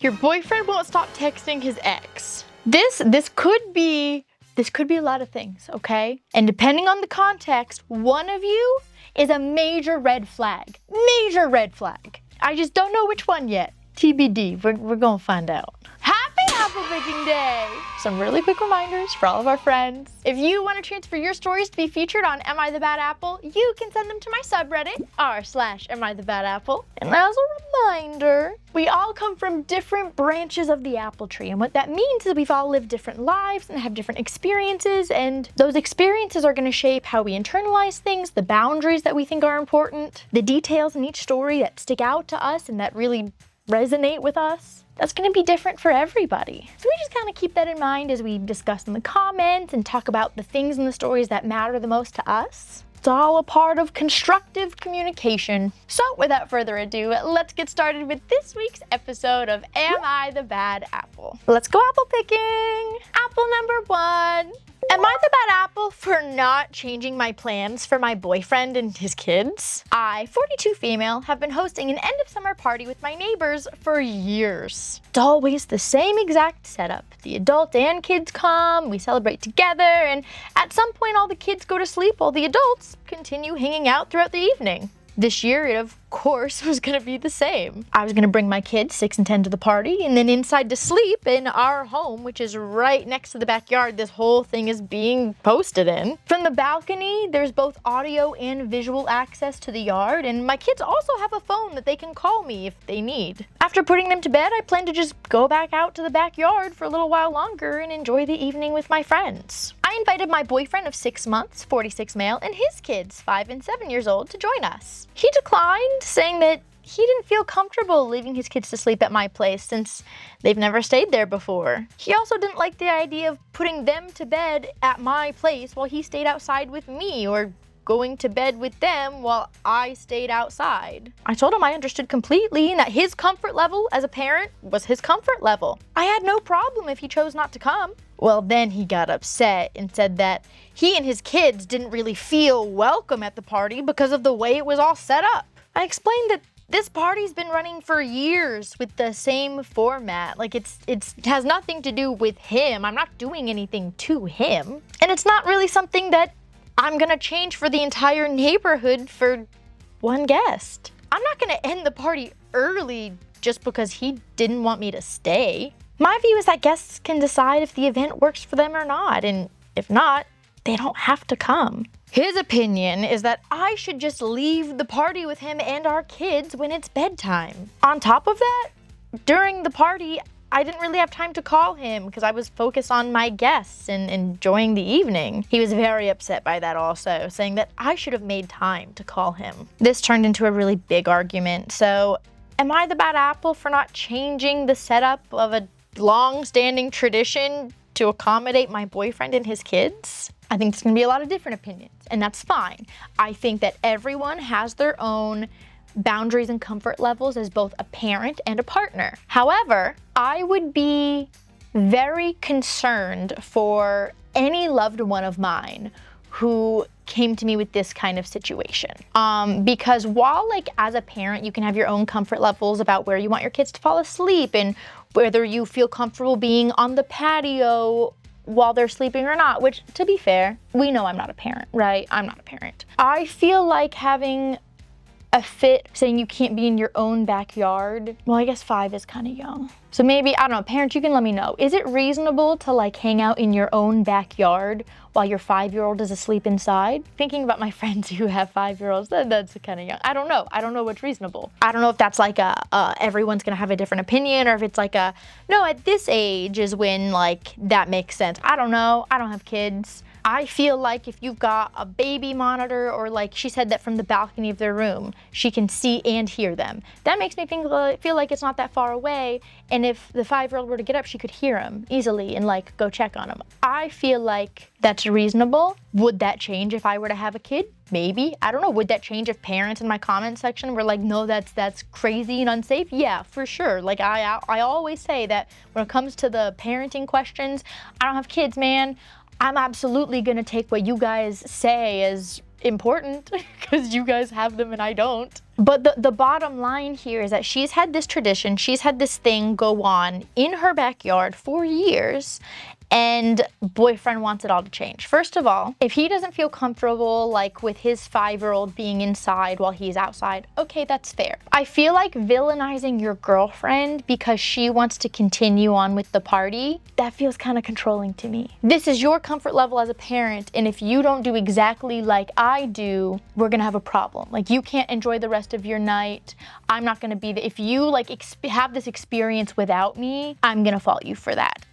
Your boyfriend won't stop texting his ex. This could be a lot of things, okay? And depending on the context, one of you is a major red flag. Major red flag. I just don't know which one yet. TBD, we're gonna find out. Happy Apple Picking Day! Some really quick reminders for all of our friends. If you want a chance for your stories to be featured on Am I the Bad Apple, you can send them to my subreddit, r/AmITheBadApple. And as a reminder, we all come from different branches of the apple tree, and what that means is we've all lived different lives and have different experiences, and those experiences are gonna shape how we internalize things, the boundaries that we think are important, the details in each story that stick out to us and that really resonate with us. That's gonna be different for everybody. So we just kind of keep that in mind as we discuss in the comments and talk about the things in the stories that matter the most to us. It's all a part of constructive communication. So without further ado, let's get started with this week's episode of Am I the Bad Apple? Let's go apple picking. Apple number 1. Am I the bad apple for not changing my plans for my boyfriend and his kids? I, 42 female, have been hosting an end of summer party with my neighbors for years. It's always the same exact setup. The adult and kids come, we celebrate together, and at some point all the kids go to sleep while the adults continue hanging out throughout the evening. This year, it of course was gonna be the same. I was gonna bring my kids, 6 and 10, to the party, and then inside to sleep in our home, which is right next to the backyard this whole thing is being posted in. From the balcony, there's both audio and visual access to the yard, and my kids also have a phone that they can call me if they need. After putting them to bed, I plan to just go back out to the backyard for a little while longer and enjoy the evening with my friends. I invited my boyfriend of 6 months, 46 male, and his kids, 5 and 7 years old, to join us. He declined, saying that he didn't feel comfortable leaving his kids to sleep at my place since they've never stayed there before. He also didn't like the idea of putting them to bed at my place while he stayed outside with me, or going to bed with them while I stayed outside. I told him I understood completely and that his comfort level as a parent was his comfort level. I had no problem if he chose not to come. Well, then he got upset and said that he and his kids didn't really feel welcome at the party because of the way it was all set up. I explained that this party's been running for years with the same format. Like it has nothing to do with him. I'm not doing anything to him. And it's not really something that I'm gonna change for the entire neighborhood for one guest. I'm not gonna end the party early just because he didn't want me to stay. My view is that guests can decide if the event works for them or not, and if not, they don't have to come. His opinion is that I should just leave the party with him and our kids when it's bedtime. On top of that, during the party, I didn't really have time to call him because I was focused on my guests and enjoying the evening. He was very upset by that also, saying that I should have made time to call him. This turned into a really big argument. So, am I the bad apple for not changing the setup of a long-standing tradition to accommodate my boyfriend and his kids? I think there's gonna be a lot of different opinions, and that's fine. I think that everyone has their own boundaries and comfort levels as both a parent and a partner. However, I would be very concerned for any loved one of mine who came to me with this kind of situation. Because while as a parent, you can have your own comfort levels about where you want your kids to fall asleep and whether you feel comfortable being on the patio while they're sleeping or not, which, to be fair, we know I'm not a parent, right? I'm not a parent. I feel like having a fit saying you can't be in your own backyard, well, I guess 5 is kind of young. So maybe, I don't know, parents, you can let me know. Is it reasonable to hang out in your own backyard while your 5-year-old is asleep inside? Thinking about my friends who have 5-year-olds, that's kind of young. I don't know. I don't know what's reasonable. I don't know if that's everyone's gonna have a different opinion, or if it's no, at this age is when that makes sense. I don't know. I don't have kids. I feel like if you've got a baby monitor, or she said that from the balcony of their room, she can see and hear them. That makes me feel like it's not that far away, and if the 5-year-old were to get up, she could hear him easily and go check on him. I feel like that's reasonable. Would that change if I were to have a kid? Maybe. I don't know. Would that change if parents in my comment section were no, that's crazy and unsafe? Yeah, for sure. I always say that when it comes to the parenting questions, I don't have kids, man. I'm absolutely gonna take what you guys say as important because you guys have them and I don't. But the bottom line here is that she's had this tradition, she's had this thing go on in her backyard for years, and boyfriend wants it all to change. First of all, if he doesn't feel comfortable like with his 5-year-old being inside while he's outside, okay, that's fair. I feel like villainizing your girlfriend because she wants to continue on with the party, that feels kind of controlling to me. This is your comfort level as a parent, and if you don't do exactly like I do, we're gonna have a problem. Like, you can't enjoy the rest of your night. I'm not gonna be if you like have this experience without me, I'm gonna fault you for that.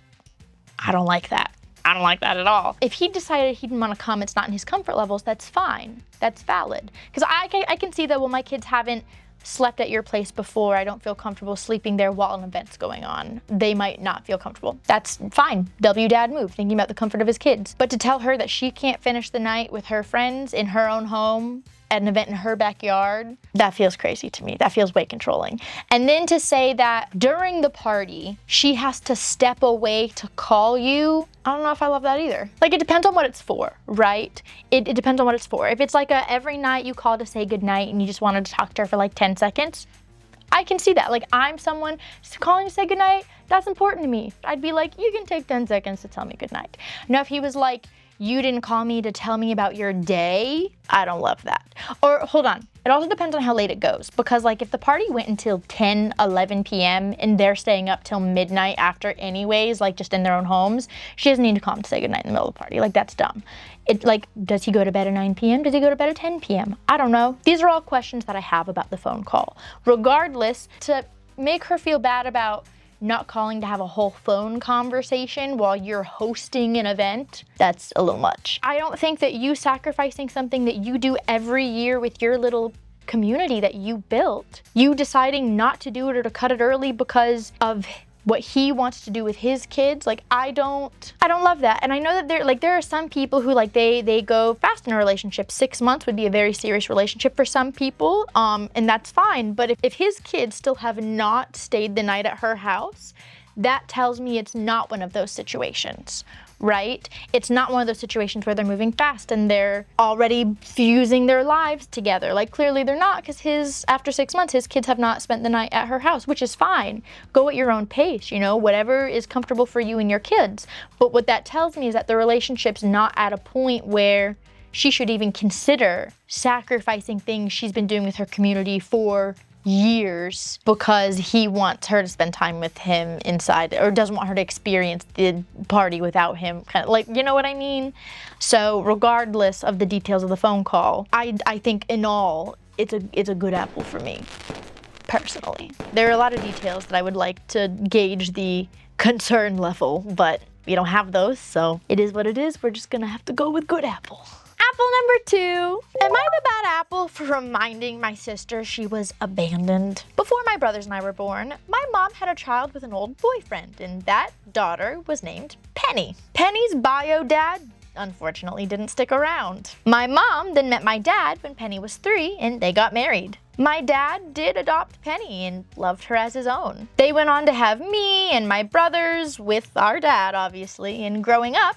I don't like that. I don't like that at all. If he decided he didn't want to come, it's not in his comfort levels, that's fine. That's valid. Because I can see that, well, my kids haven't slept at your place before. I don't feel comfortable sleeping there while an event's going on. They might not feel comfortable. That's fine. W dad move, thinking about the comfort of his kids. But to tell her that she can't finish the night with her friends in her own home at an event in her backyard, that feels crazy to me. That feels way controlling. And then to say that during the party, she has to step away to call you, I don't know if I love that either. Like, it depends on what it's for, right? It depends on what it's for. If it's like every night you call to say goodnight and you just wanted to talk to her for like 10 seconds, I can see that. Like, I'm someone calling to say goodnight, that's important to me. I'd be like, you can take 10 seconds to tell me goodnight. Now, if he was like, you didn't call me to tell me about your day, I don't love that. Or hold on, it also depends on how late it goes, because like if the party went until 10, 11 p.m. and they're staying up till midnight after anyways, like just in their own homes, she doesn't need to call him to say goodnight in the middle of the party. Like, that's dumb. It like, does he go to bed at 9 p.m.? Does he go to bed at 10 p.m.? I don't know. These are all questions that I have about the phone call. Regardless, to make her feel bad about not calling to have a whole phone conversation while you're hosting an event, that's a little much. I don't think that you sacrificing something that you do every year with your little community that you built, you deciding not to do it or to cut it early because of what he wants to do with his kids, like, I don't love that. And I know that there are some people who like they go fast in a relationship. 6 months would be a very serious relationship for some people, and that's fine. But if his kids still have not stayed the night at her house, that tells me it's not one of those situations, right? It's not one of those situations where they're moving fast and they're already fusing their lives together. Like, clearly they're not, because after 6 months, his kids have not spent the night at her house, which is fine. Go at your own pace, you know, whatever is comfortable for you and your kids. But what that tells me is that the relationship's not at a point where she should even consider sacrificing things she's been doing with her community for years because he wants her to spend time with him inside, or doesn't want her to experience the party without him, kind of like, you know what I mean? So regardless of the details of the phone call, I think in all, it's a good apple for me, personally. There are a lot of details that I would like to gauge the concern level, but we don't have those, so it is what it is. We're just gonna have to go with good apple. Apple number 2. Am I the bad apple for reminding my sister she was abandoned? Before my brothers and I were born, my mom had a child with an old boyfriend, and that daughter was named Penny. Penny's bio dad unfortunately didn't stick around. My mom then met my dad when Penny was 3, and they got married. My dad did adopt Penny and loved her as his own. They went on to have me and my brothers with our dad, obviously, and growing up,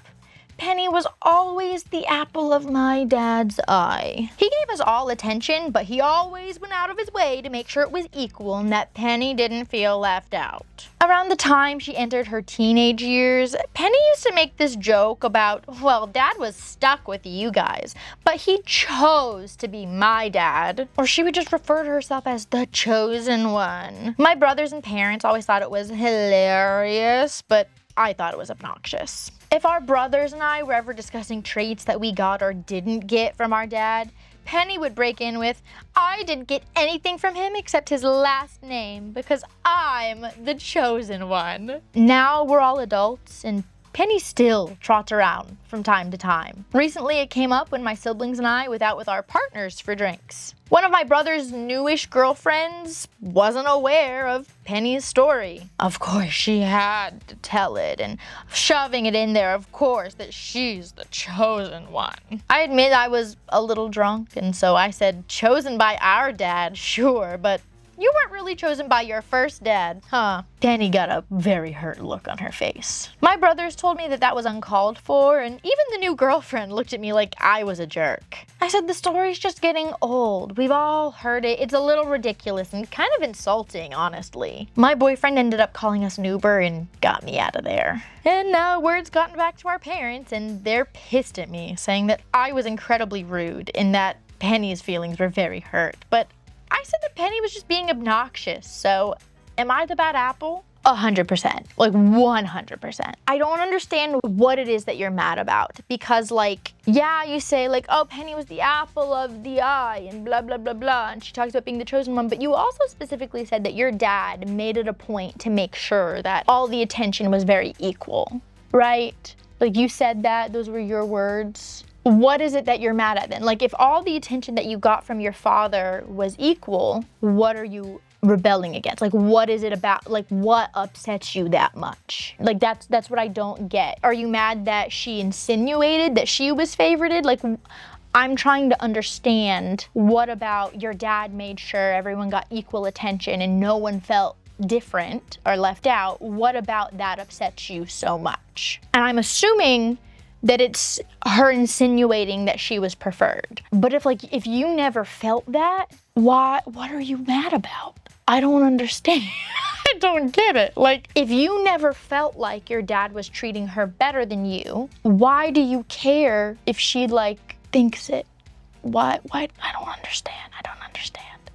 Penny was always the apple of my dad's eye. He gave us all attention, but he always went out of his way to make sure it was equal and that Penny didn't feel left out. Around the time she entered her teenage years, Penny used to make this joke about, well, Dad was stuck with you guys, but he chose to be my dad. Or she would just refer to herself as the chosen one. My brothers and parents always thought it was hilarious, but I thought it was obnoxious. If our brothers and I were ever discussing traits that we got or didn't get from our dad, Penny would break in with, I didn't get anything from him except his last name because I'm the chosen one. Now we're all adults and Penny still trots around from time to time. Recently it came up when my siblings and I went out with our partners for drinks. One of my brother's newish girlfriends wasn't aware of Penny's story. Of course she had to tell it, and shoving it in there, of course, that she's the chosen one. I admit I was a little drunk, and so I said, chosen by our dad, sure, but You weren't really chosen by your first dad, huh? Penny got a very hurt look on her face. My brothers told me that that was uncalled for, and even the new girlfriend looked at me like I was a jerk. I said the story's just getting old. We've all heard it. It's a little ridiculous and kind of insulting, honestly. My boyfriend ended up calling us an Uber and got me out of there. And now word's gotten back to our parents, and they're pissed at me, saying that I was incredibly rude and that Penny's feelings were very hurt. But I said that Penny was just being obnoxious, so am I the bad apple? 100%, like 100%. I don't understand what it is that you're mad about, because like, yeah, you say like, oh, Penny was the apple of the eye and blah, blah, blah, blah, and she talks about being the chosen one, but you also specifically said that your dad made it a point to make sure that all the attention was very equal, right? Like you said that, those were your words. What is it that you're mad at then? Like if all the attention that you got from your father was equal, what are you rebelling against? Like what is it about? Like what upsets you that much? Like that's what I don't get. Are you mad that she insinuated that she was favorited? Like I'm trying to understand what about your dad made sure everyone got equal attention and no one felt different or left out. What about that upsets you so much? And I'm assuming that it's her insinuating that she was preferred. But if you never felt that, what are you mad about? I don't understand. I don't get it. Like, if you never felt like your dad was treating her better than you, why do you care if she like thinks it? Why? I don't understand. I don't understand.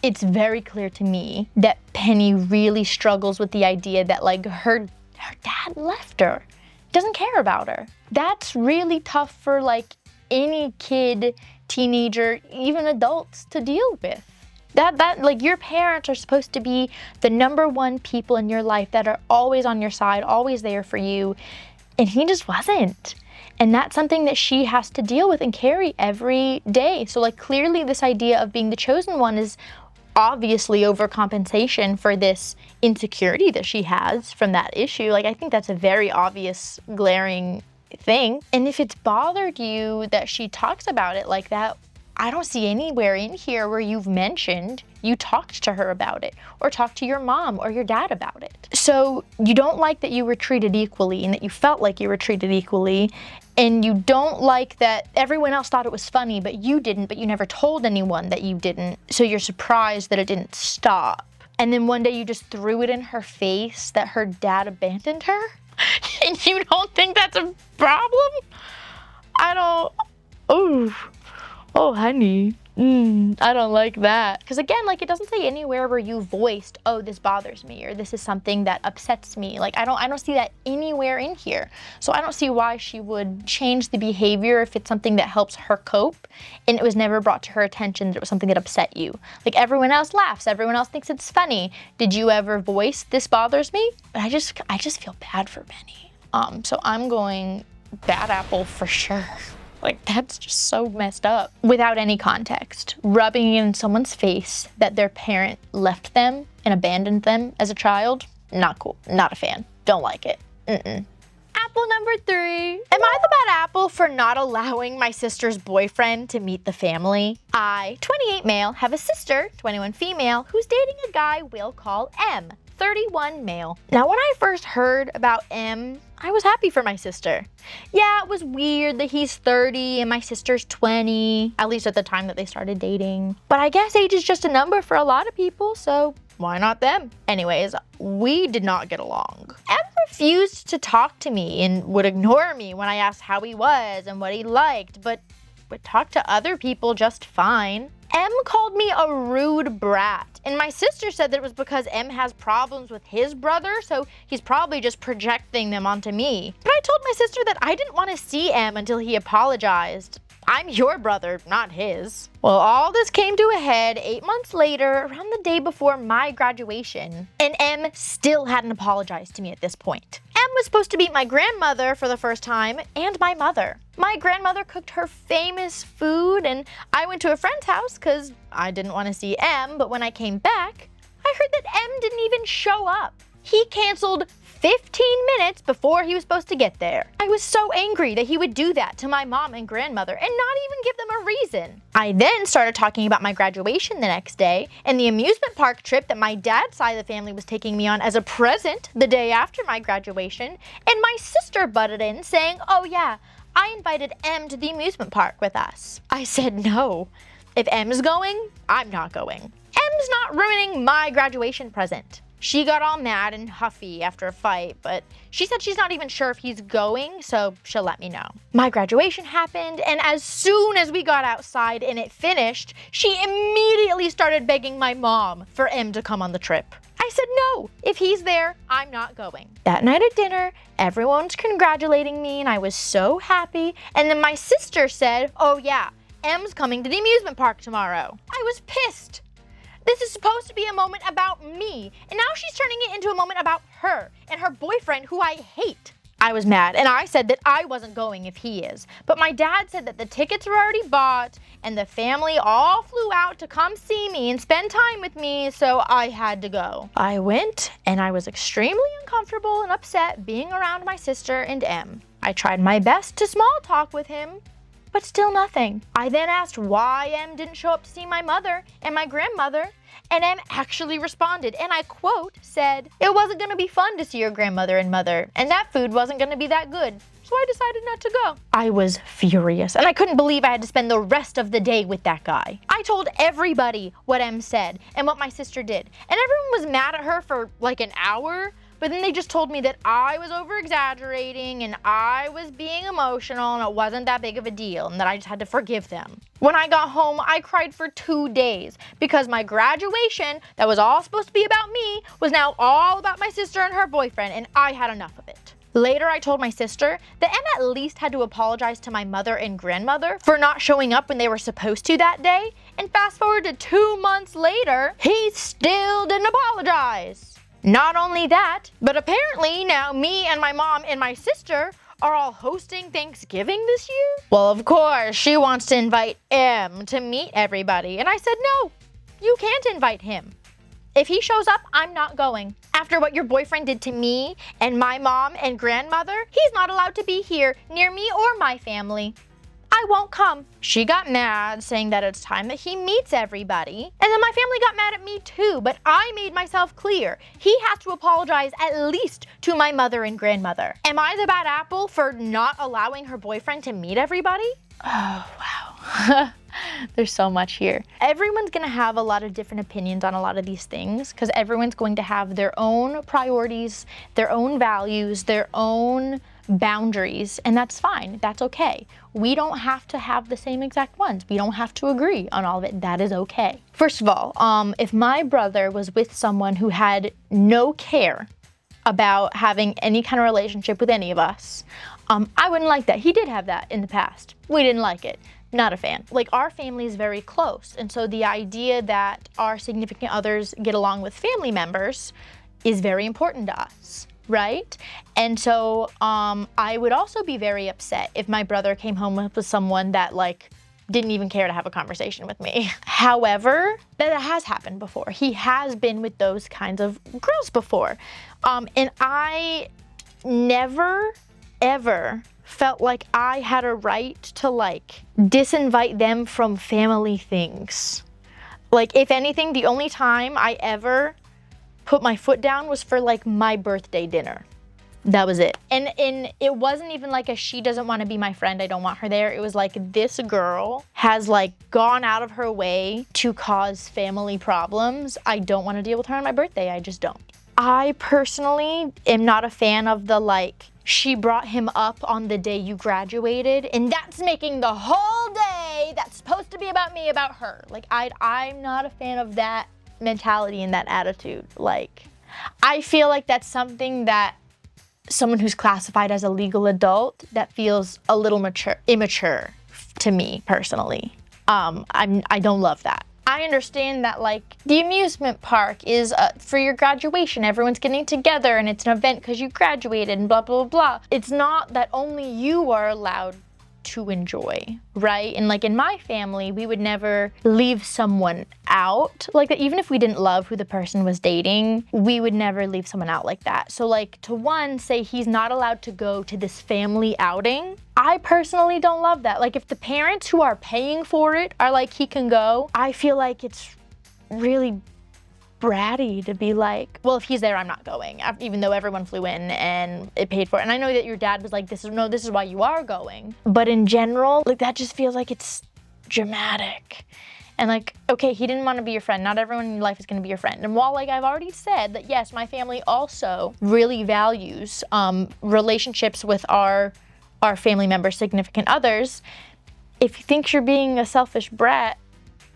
It's very clear to me that Penny really struggles with the idea that like her dad left her. Doesn't care about her. That's really tough for like any kid, teenager, even adults to deal with. That like your parents are supposed to be the number one people in your life that are always on your side, always there for you, and he just wasn't. And that's something that she has to deal with and carry every day. So like clearly this idea of being the chosen one is obviously overcompensation for this insecurity that she has from that issue. Like I think that's a very obvious, glaring thing. And if it's bothered you that she talks about it like that, I don't see anywhere in here where you've mentioned you talked to her about it or talked to your mom or your dad about it. So you don't like that you were treated equally and that you felt like you were treated equally, and you don't like that everyone else thought it was funny but you didn't, but you never told anyone that you didn't. So you're surprised that it didn't stop. And then one day you just threw it in her face that her dad abandoned her? And you don't think that's a problem? Oh, honey. I don't like that. Because again, like it doesn't say anywhere where you voiced, oh, this bothers me, or this is something that upsets me. Like I don't see that anywhere in here. So I don't see why she would change the behavior if it's something that helps her cope and it was never brought to her attention that it was something that upset you. Like everyone else laughs, everyone else thinks it's funny. Did you ever voice, this bothers me? But I just feel bad for Penny. So I'm going bad apple for sure. Like, that's just so messed up. Without any context, rubbing in someone's face that their parent left them and abandoned them as a child, not cool. Not a fan. Don't like it. Apple number 3. Am I the bad apple for not allowing my sister's boyfriend to meet the family? I, 28 male, have a sister, 21 female, who's dating a guy we'll call M, 31 male. Now, when I first heard about M, I was happy for my sister. Yeah, it was weird that he's 30 and my sister's 20, at least at the time that they started dating. But I guess age is just a number for a lot of people, so why not them? Anyways, we did not get along. M refused to talk to me and would ignore me when I asked how he was and what he liked, but would talk to other people just fine. M called me a rude brat, and my sister said that it was because M has problems with his brother, so he's probably just projecting them onto me. But I told my sister that I didn't want to see M until he apologized. I'm your brother, not his. Well, all this came to a head 8 months later, around the day before my graduation, and M still hadn't apologized to me at this point. M was supposed to meet my grandmother for the first time, and my mother. My grandmother cooked her famous food, and I went to a friend's house because I didn't want to see M, but when I came back, I heard that M didn't even show up. He canceled 15 minutes before he was supposed to get there. I was so angry that he would do that to my mom and grandmother and not even give them a reason. I then started talking about my graduation the next day and the amusement park trip that my dad's side of the family was taking me on as a present the day after my graduation, and my sister butted in saying, "Oh yeah, I invited Em to the amusement park with us." I said no. If Em's going, I'm not going. Em's not ruining my graduation present. She got all mad and huffy after a fight, but she said she's not even sure if he's going, so she'll let me know. My graduation happened, and as soon as we got outside and it finished, she immediately started begging my mom for Em to come on the trip. I said no, if he's there, I'm not going. That night at dinner, everyone's congratulating me and I was so happy, and then my sister said, "Oh yeah, Em's coming to the amusement park tomorrow." I was pissed. This is supposed to be a moment about me, and now she's turning it into a moment about her and her boyfriend who I hate. I was mad, and I said that I wasn't going if he is, but my dad said that the tickets were already bought, and the family all flew out to come see me and spend time with me, so I had to go. I went, and I was extremely uncomfortable and upset being around my sister and Em. I tried my best to small talk with him, but still nothing. I then asked why Em didn't show up to see my mother and my grandmother, and Em actually responded, and I quote, said, "It wasn't gonna be fun to see your grandmother and mother, and that food wasn't gonna be that good, so I decided not to go." I was furious, and I couldn't believe I had to spend the rest of the day with that guy. I told everybody what Em said and what my sister did, and everyone was mad at her for like an hour, but then they just told me that I was over-exaggerating and I was being emotional and it wasn't that big of a deal and that I just had to forgive them. When I got home, I cried for 2 days because my graduation, that was all supposed to be about me, was now all about my sister and her boyfriend, and I had enough of it. Later, I told my sister that Em at least had to apologize to my mother and grandmother for not showing up when they were supposed to that day, and fast forward to 2 months later, he still didn't apologize. Not only that, but apparently now me and my mom and my sister are all hosting Thanksgiving this year? Well, of course, she wants to invite Em to meet everybody, and I said no, you can't invite him. If he shows up, I'm not going. After what your boyfriend did to me and my mom and grandmother, he's not allowed to be here near me or my family. I won't come. She got mad, saying that it's time that he meets everybody. And then my family got mad at me too, but I made myself clear. He has to apologize at least to my mother and grandmother. Am I the bad apple for not allowing her boyfriend to meet everybody? Oh, wow. There's so much here. Everyone's gonna have a lot of different opinions on a lot of these things because everyone's going to have their own priorities, their own values, their own boundaries, and that's fine. That's okay. We don't have to have the same exact ones. We don't have to agree on all of it. That is okay. First of all, if my brother was with someone who had no care about having any kind of relationship with any of us, I wouldn't like that. He did have that in the past. We didn't like it. Not a fan. Like, our family is very close, and so the idea that our significant others get along with family members is very important to us, right? And so I would also be very upset if my brother came home with someone that like didn't even care to have a conversation with me. However, that has happened before. He has been with those kinds of girls before. And I never, ever felt like I had a right to like disinvite them from family things. Like, if anything, the only time I ever put my foot down was for like my birthday dinner. That was it. And it wasn't even like a she doesn't want to be my friend, I don't want her there. It was like, this girl has like gone out of her way to cause family problems. I don't want to deal with her on my birthday. I just don't. I personally am not a fan of the like, she brought him up on the day you graduated, and that's making the whole day that's supposed to be about me about her. Like, I'm not a fan of that mentality and that attitude. Like, I feel like that's something that someone who's classified as a legal adult that feels a little immature to me personally. I don't love that. I understand that like the amusement park is for your graduation, everyone's getting together and it's an event because you graduated and blah, blah, blah. It's not that only you are allowed to enjoy, right? And like in my family, we would never leave someone out like that. Even if we didn't love who the person was dating, we would never leave someone out like that. So like to one, say he's not allowed to go to this family outing, I personally don't love that. Like if the parents who are paying for it are like, he can go, I feel like it's really bratty to be like, well, if he's there, I'm not going, even though everyone flew in and it paid for it. And I know that your dad was like, this is why you are going. But in general, like that just feels like it's dramatic. And like, okay, he didn't want to be your friend. Not everyone in your life is going to be your friend. And while like I've already said that, yes, my family also really values relationships with our family members, significant others, if you think you're being a selfish brat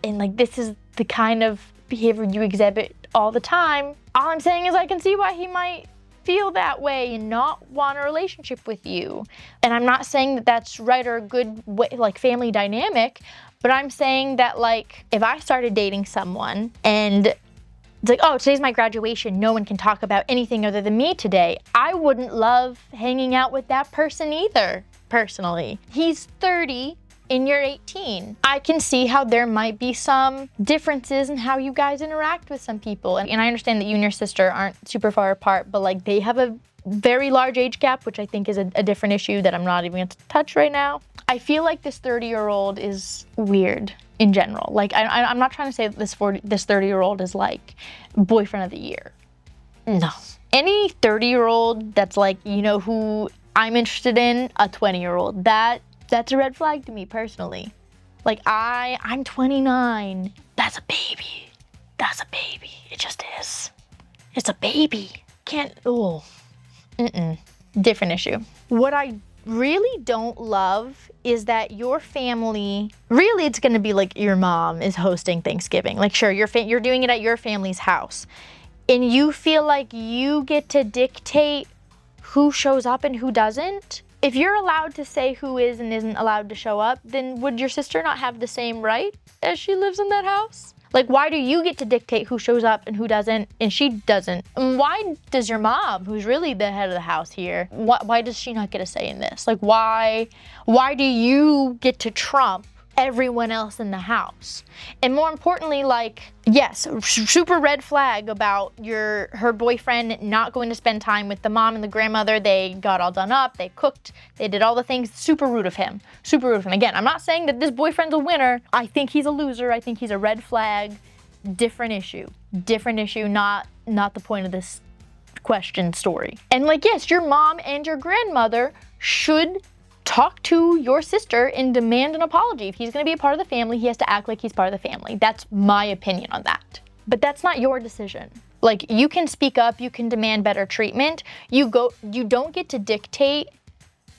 and like this is the kind of behavior you exhibit all the time, all I'm saying is I can see why he might feel that way and not want a relationship with you. And I'm not saying that that's right or a good way, like family dynamic, but I'm saying that like if I started dating someone and it's like, oh, today's my graduation, no one can talk about anything other than me today, I wouldn't love hanging out with that person either, personally. He's 30 and you're 18. I can see how there might be some differences in how you guys interact with some people. And I understand that you and your sister aren't super far apart, but like they have a very large age gap, which I think is a different issue that I'm not even gonna touch right now. I feel like this 30-year-old is weird in general. Like I'm not trying to say that this 30-year-old is like boyfriend of the year. No. Any 30-year-old that's like, you know who I'm interested in, a 20-year-old, that's a red flag to me personally. Like I'm 29. That's a baby. That's a baby. It just is. It's a baby. Different issue. What I really don't love is that your family, really it's gonna be like your mom is hosting Thanksgiving. Like sure, you're doing it at your family's house. And you feel like you get to dictate who shows up and who doesn't. If you're allowed to say who is and isn't allowed to show up, then would your sister not have the same right as she lives in that house? Like, why do you get to dictate who shows up and who doesn't, and she doesn't? And why does your mom, who's really the head of the house here, why does she not get a say in this? Like, why do you get to trump everyone else in the house? And more importantly, like, yes, super red flag about her boyfriend not going to spend time with the mom and the grandmother. They got all done up, they cooked, they did all the things. Super rude of him. Again, I'm not saying that this boyfriend's a winner. I think he's a loser. I think he's a red flag. Different issue, not the point of this question story. And like, yes, your mom and your grandmother should talk to your sister and demand an apology. If he's gonna be a part of the family, he has to act like he's part of the family. That's my opinion on that. But that's not your decision. Like, you can speak up, you can demand better treatment. You don't get to dictate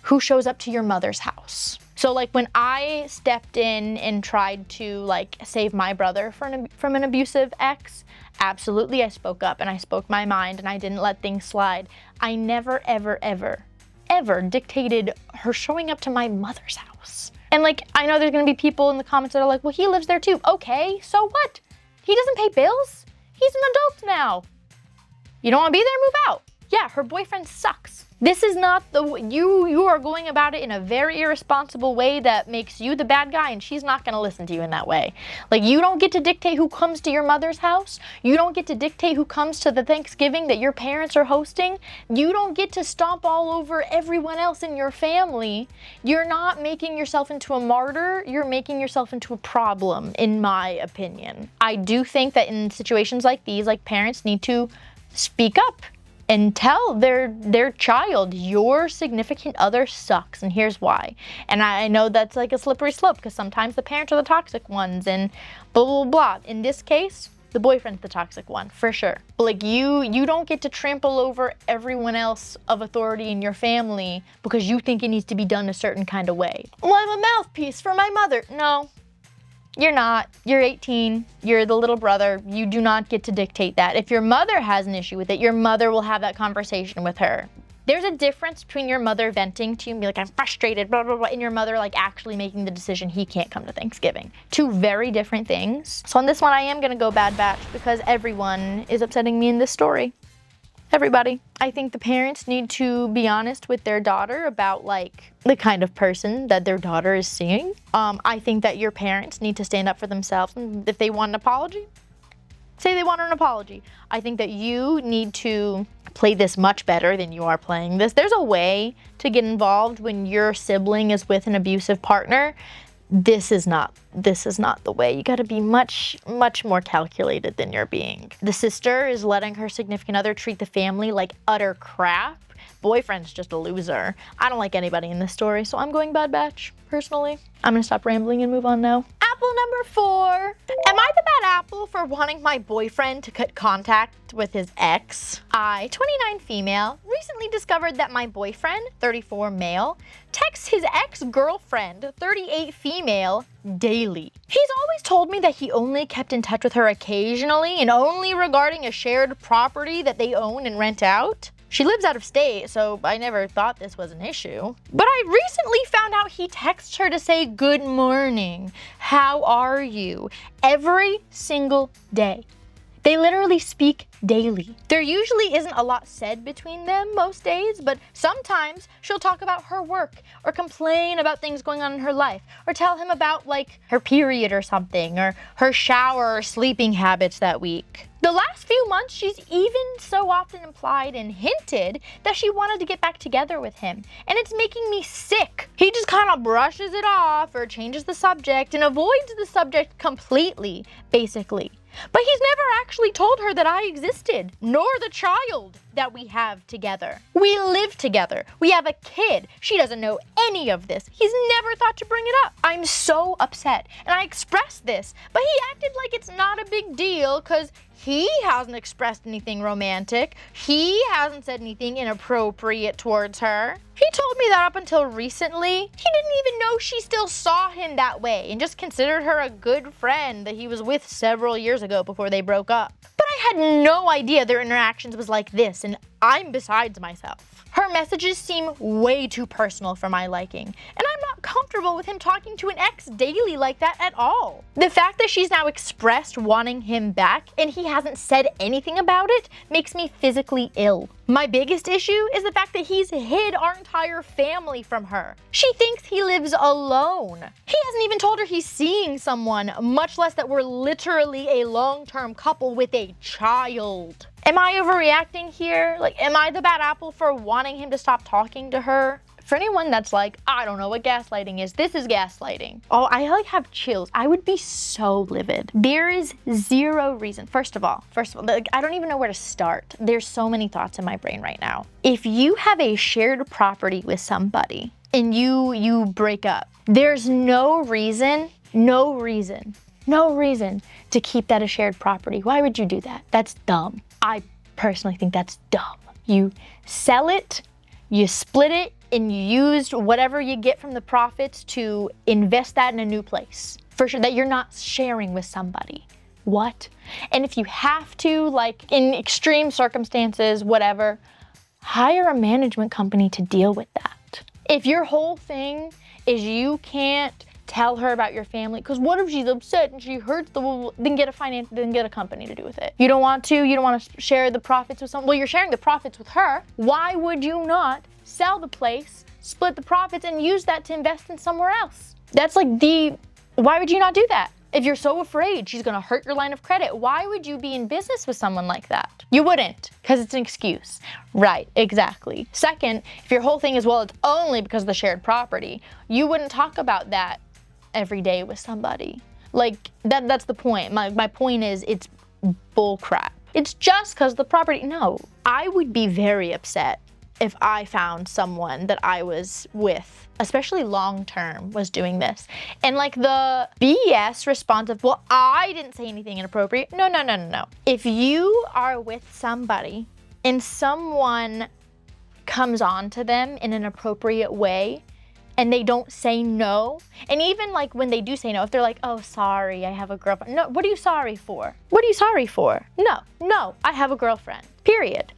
who shows up to your mother's house. So like when I stepped in and tried to like save my brother from an abusive ex, absolutely I spoke up and I spoke my mind and I didn't let things slide. I never, ever dictated her showing up to my mother's house. And like, I know there's gonna be people in the comments that are like, well, he lives there too. Okay, so what? He doesn't pay bills. He's an adult now. You don't wanna be there, move out. Yeah, her boyfriend sucks. This is not you are going about it in a very irresponsible way that makes you the bad guy, and she's not gonna listen to you in that way. Like, you don't get to dictate who comes to your mother's house. You don't get to dictate who comes to the Thanksgiving that your parents are hosting. You don't get to stomp all over everyone else in your family. You're not making yourself into a martyr. You're making yourself into a problem, in my opinion. I do think that in situations like these, like, parents need to speak up and tell their child, your significant other sucks, and here's why. And I know that's like a slippery slope, because sometimes the parents are the toxic ones and blah, blah, blah. In this case, the boyfriend's the toxic one, for sure. But like, you don't get to trample over everyone else of authority in your family because you think it needs to be done a certain kind of way. Well, I'm a mouthpiece for my mother. No. You're not. You're 18. You're the little brother. You do not get to dictate that. If your mother has an issue with it, your mother will have that conversation with her. There's a difference between your mother venting to you and be like, I'm frustrated, blah, blah, blah, and your mother like actually making the decision he can't come to Thanksgiving. Two very different things. So on this one, I am gonna go bad batch because everyone is upsetting me in this story. Everybody. I think the parents need to be honest with their daughter about like the kind of person that their daughter is seeing. I think that your parents need to stand up for themselves, and if they want an apology, say they want an apology. I think that you need to play this much better than you are playing this. There's a way to get involved when your sibling is with an abusive partner. This is not the way. You gotta be much more calculated than you're being. The sister is letting her significant other treat the family like utter crap. Boyfriend's just a loser. I don't like anybody in this story, so I'm going Bad Batch, personally. I'm gonna stop rambling and move on now. Apple number 4. Am I the bad apple for wanting my boyfriend to cut contact with his ex? I, 29 female, recently discovered that my boyfriend, 34 male, texts his ex-girlfriend, 38 female, daily. He's always told me that he only kept in touch with her occasionally and only regarding a shared property that they own and rent out. She lives out of state, so I never thought this was an issue. But I recently found out he texts her to say good morning, how are you, every single day. They literally speak daily. There usually isn't a lot said between them most days, but sometimes she'll talk about her work or complain about things going on in her life or tell him about like her period or something or her shower or sleeping habits that week. The last few months, she's even so often implied and hinted that she wanted to get back together with him, and it's making me sick. He just kind of brushes it off or changes the subject and avoids the subject completely, basically. But he's never actually told her that I existed, nor the child that we have together. We live together. We have a kid. She doesn't know any of this. He's never thought to bring it up. I'm so upset, and I expressed this, but he acted like it's not a big deal because he hasn't expressed anything romantic. He hasn't said anything inappropriate towards her. He told me that up until recently, he didn't even know she still saw him that way and just considered her a good friend that he was with several years ago before they broke up. But I had no idea their interactions was like this, and I'm besides myself. Her messages seem way too personal for my liking, and I'm not comfortable with him talking to an ex daily like that at all. The fact that she's now expressed wanting him back and he hasn't said anything about it makes me physically ill. My biggest issue is the fact that he's hid our entire family from her. She thinks he lives alone. He hasn't even told her he's seeing someone, much less that we're literally a long-term couple with a child. Am I overreacting here? Like, am I the bad apple for wanting him to stop talking to her? For anyone that's like, I don't know what gaslighting is, this is gaslighting. Oh, I like have chills. I would be so livid. There is zero reason. First of all, like, I don't even know where to start. There's so many thoughts in my brain right now. If you have a shared property with somebody and you break up, there's no reason to keep that a shared property. Why would you do that? That's dumb. I personally think that's dumb. You sell it, you split it, and you used whatever you get from the profits to invest that in a new place. For sure, that you're not sharing with somebody. What? And if you have to, like in extreme circumstances, whatever, hire a management company to deal with that. If your whole thing is you can't tell her about your family, because what if she's upset and she hurts then get a company to do with it. You don't want to share the profits with someone. Well, you're sharing the profits with her. Why would you not sell the place, split the profits, and use that to invest in somewhere else? That's like why would you not do that? If you're so afraid she's gonna hurt your line of credit, why would you be in business with someone like that? You wouldn't, because it's an excuse. Right, exactly. Second, if your whole thing is, well, it's only because of the shared property, you wouldn't talk about that every day with somebody. Like, that's the point. My point is, it's bull crap. It's just because the property, no. I would be very upset if I found someone that I was with, especially long-term, was doing this. And like the BS response of, well, I didn't say anything inappropriate. No. If you are with somebody and someone comes on to them in an appropriate way, and they don't say no, and even like when they do say no, if they're like, oh, sorry, I have a girlfriend. No, what are you sorry for? What are you sorry for? No, I have a girlfriend, period.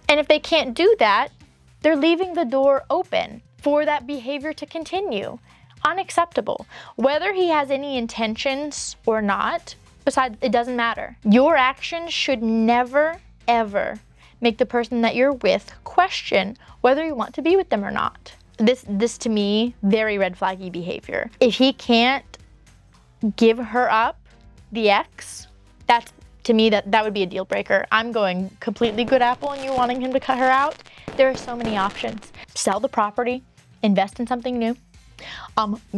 And if they can't do that, they're leaving the door open for that behavior to continue. Unacceptable. Whether he has any intentions or not, besides, it doesn't matter. Your actions should never, ever make the person that you're with question whether you want to be with them or not. This to me, very red flaggy behavior. If he can't give her up, the ex, that's, to me, that would be a deal breaker. I'm going completely good apple and you wanting him to cut her out. There are so many options. Sell the property, invest in something new,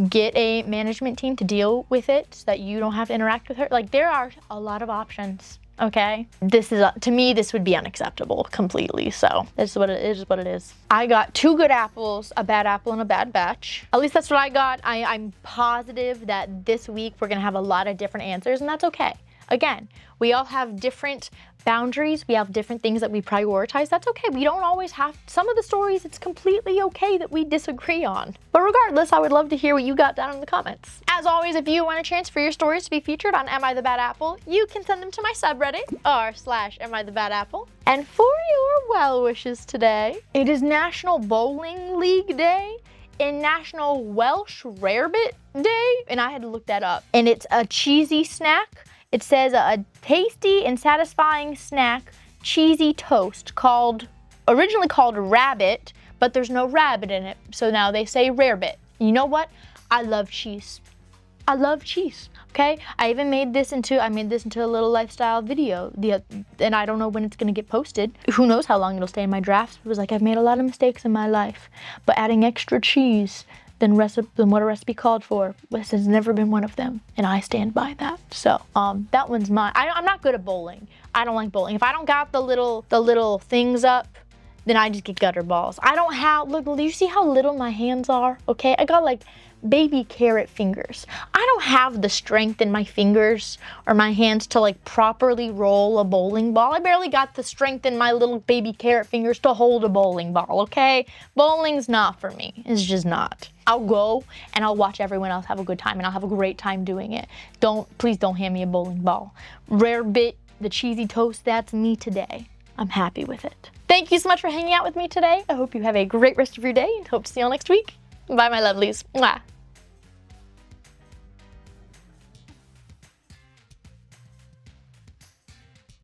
get a management team to deal with it so that you don't have to interact with her. Like, there are a lot of options, okay? This is, to me, this would be unacceptable completely. So this is what it is. I got 2 good apples, a bad apple, and a bad batch. At least that's what I got. I'm positive that this week we're gonna have a lot of different answers, and that's okay. Again, we all have different boundaries. We have different things that we prioritize. That's okay. We don't always have, some of the stories, it's completely okay that we disagree on. But regardless, I would love to hear what you got down in the comments. As always, if you want a chance for your stories to be featured on Am I the Bad Apple, you can send them to my subreddit, r/AmITheBadApple. And for your well wishes today, it is National Bowling League Day and National Welsh Rarebit Day, and I had to look that up. And it's a cheesy snack. It says a tasty and satisfying snack, cheesy toast, originally called Rabbit, but there's no rabbit in it, so now they say Rarebit. You know what? I love cheese. I love cheese, okay? I made this into a little lifestyle video, and I don't know when it's gonna get posted. Who knows how long it'll stay in my drafts. It was like, I've made a lot of mistakes in my life, but adding extra cheese than what a recipe called for, this has never been one of them, and I stand by that. So that one's mine. I'm not good at bowling. I don't like bowling. If I don't got the little things up, then I just get gutter balls. I don't have, look, do you see how little my hands are? Okay, I got like baby carrot fingers. I don't have the strength in my fingers or my hands to like properly roll a bowling ball. I barely got the strength in my little baby carrot fingers to hold a bowling ball, okay? Bowling's not for me. It's just not. I'll go and I'll watch everyone else have a good time, and I'll have a great time doing it. Please don't hand me a bowling ball. Rarebit, the cheesy toast, that's me today. I'm happy with it. Thank you so much for hanging out with me today. I hope you have a great rest of your day and hope to see you all next week. Bye, my lovelies. Mwah.